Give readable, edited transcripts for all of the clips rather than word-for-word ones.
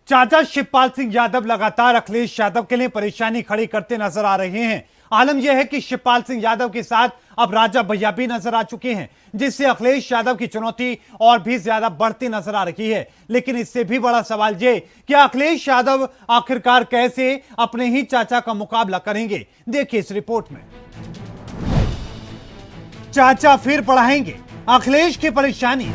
चाचा शिवपाल सिंह यादव लगातार अखिलेश यादव के लिए परेशानी खड़ी करते नजर आ रहे हैं। आलम यह है कि शिवपाल सिंह यादव के साथ अब राजा भैया भी नजर आ चुके हैं, जिससे अखिलेश यादव की चुनौती और भी ज्यादा बढ़ती नजर आ रही है। लेकिन इससे भी बड़ा सवाल यह कि अखिलेश यादव आखिरकार कैसे अपने ही चाचा का मुकाबला करेंगे। देखिए इस रिपोर्ट में। चाचा फिर बढ़ाएंगे अखिलेश की परेशानी।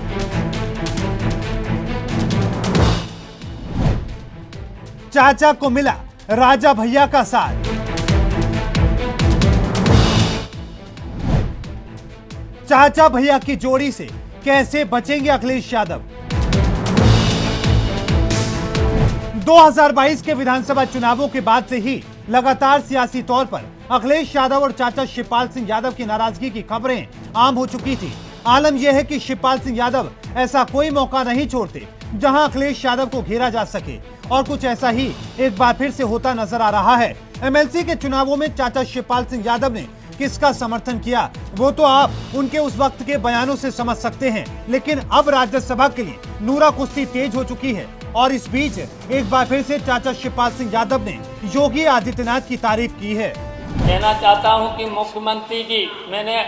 चाचा को मिला राजा भैया का साथ। चाचा भैया की जोड़ी से कैसे बचेंगे अखिलेश यादव। 2022 के विधानसभा चुनावों के बाद से ही लगातार सियासी तौर पर अखिलेश यादव और चाचा शिवपाल सिंह यादव की नाराजगी की खबरें आम हो चुकी थी। आलम यह है कि शिवपाल सिंह यादव ऐसा कोई मौका नहीं छोड़ते जहां अखिलेश यादव को घेरा जा सके, और कुछ ऐसा ही एक बार फिर से होता नजर आ रहा है। एमएलसी के चुनावों में चाचा शिवपाल सिंह यादव ने किसका समर्थन किया वो तो आप उनके उस वक्त के बयानों से समझ सकते हैं, लेकिन अब राज्यसभा के लिए नूरा कुश्ती तेज हो चुकी है। और इस बीच एक बार फिर से चाचा शिवपाल सिंह यादव ने योगी आदित्यनाथ की तारीफ की है। कहना चाहता हूं कि मुख्यमंत्री जी, मैंने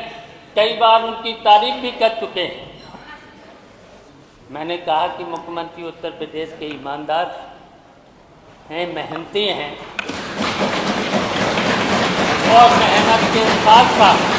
कई बार उनकी तारीफ भी कर चुके हैं। मैंने कहा कि मुख्यमंत्री उत्तर प्रदेश के ईमानदार हैं, मेहनती हैं और मेहनत के साथ साथ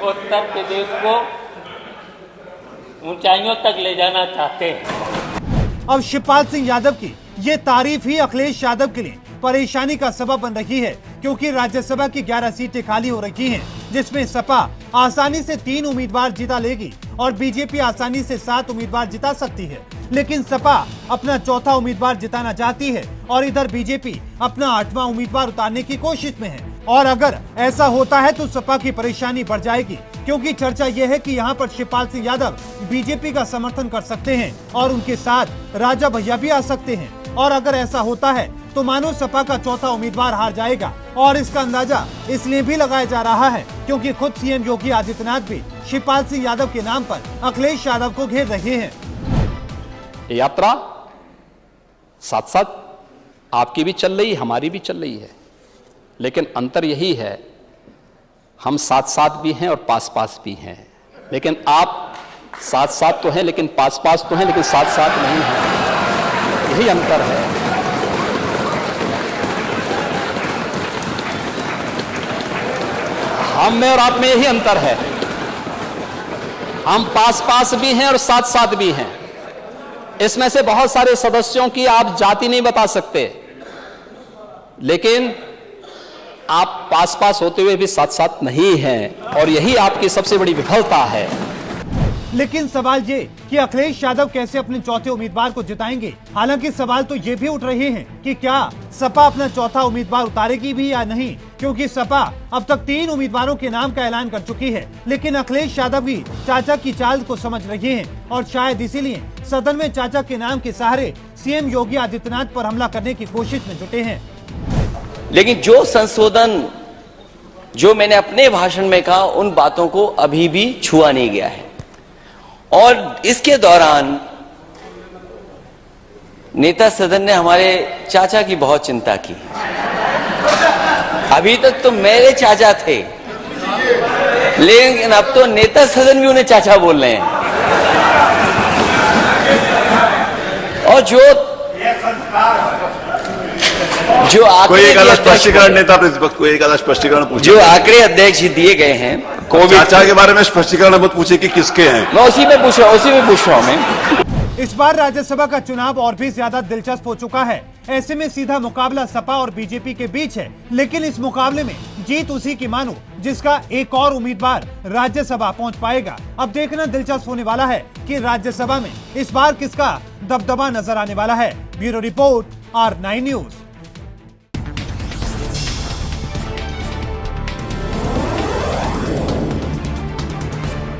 उत्तर प्रदेश को ऊंचाइयों तक ले जाना चाहते हैं। अब शिवपाल सिंह यादव की ये तारीफ ही अखिलेश यादव के लिए परेशानी का सबब बन रही है, क्योंकि राज्यसभा की 11 सीटें खाली हो रही हैं, जिसमें सपा आसानी से 3 उम्मीदवार जिता लेगी और बीजेपी आसानी से 7 उम्मीदवार जिता सकती है। लेकिन सपा अपना चौथा उम्मीदवार जिताना चाहती है और इधर बीजेपी अपना 8वां उम्मीदवार उतारने की कोशिश में है। और अगर ऐसा होता है तो सपा की परेशानी बढ़ जाएगी, क्योंकि चर्चा यह है कि यहाँ पर शिवपाल सिंह यादव बीजेपी का समर्थन कर सकते हैं और उनके साथ राजा भैया भी आ सकते हैं। और अगर ऐसा होता है तो मानो सपा का चौथा उम्मीदवार हार जाएगा। और इसका अंदाजा इसलिए भी लगाया जा रहा है क्योंकि खुद सीएम योगी आदित्यनाथ भी शिवपाल सिंह यादव के नाम पर अखिलेश यादव को घेर रहे हैं। यात्रा साथ साथ आपकी भी चल रही, हमारी भी चल रही है, लेकिन अंतर यही है, हम साथ साथ भी हैं और पास पास भी हैं। लेकिन आप साथ साथ तो हैं लेकिन पास पास तो हैं, लेकिन साथ साथ नहीं हैं, यही अंतर है। हम में और आप में यही अंतर है। हम पास पास भी हैं और साथ साथ भी हैं। इसमें से बहुत सारे सदस्यों की आप जाति नहीं बता सकते, लेकिन आप पास पास होते हुए भी साथ साथ नहीं हैं, और यही आपकी सबसे बड़ी विफलता है। लेकिन सवाल ये कि अखिलेश यादव कैसे अपने चौथे उम्मीदवार को जिताएंगे। हालांकि सवाल तो ये भी उठ रहे हैं कि क्या सपा अपना चौथा उम्मीदवार उतारेगी भी या नहीं, क्योंकि सपा अब तक 3 उम्मीदवारों के नाम का ऐलान कर चुकी है। लेकिन अखिलेश यादव भी चाचा की चाल को समझ रहे हैं और शायद इसीलिए सदन में चाचा के नाम के सहारे सीएम योगी आदित्यनाथ पर हमला करने की कोशिश में जुटे हैं। लेकिन जो संशोधन जो मैंने अपने भाषण में कहा, उन बातों को अभी भी छुआ नहीं गया है। और इसके दौरान नेता सदन ने हमारे चाचा की बहुत चिंता की। अभी तक तो मेरे चाचा थे, लेकिन अब तो नेता सदन भी उन्हें चाचा बोल रहे हैं। और जो आंकड़े स्पष्टीकरण नेता प्रतिपक्ष को एक आधा स्पष्टीकरण पूछे, जो आंकड़े अध्यक्ष जी दिए गए हैं कोविड चाचा के बारे में स्पष्टीकरण मत पूछे कि किसके हैं। मैं उसी में पूछ रहा हूं मैं। इस बार राज्यसभा का चुनाव और भी ज्यादा दिलचस्प हो चुका है। ऐसे में सीधा मुकाबला सपा और बीजेपी के बीच है, लेकिन इस मुकाबले में जीत उसी की मानो जिसका एक और उम्मीदवार राज्यसभा पहुंच पाएगा। अब देखना दिलचस्प होने वाला है कि राज्यसभा में इस बार किसका दबदबा नजर आने वाला है। Bureau report, R9 news.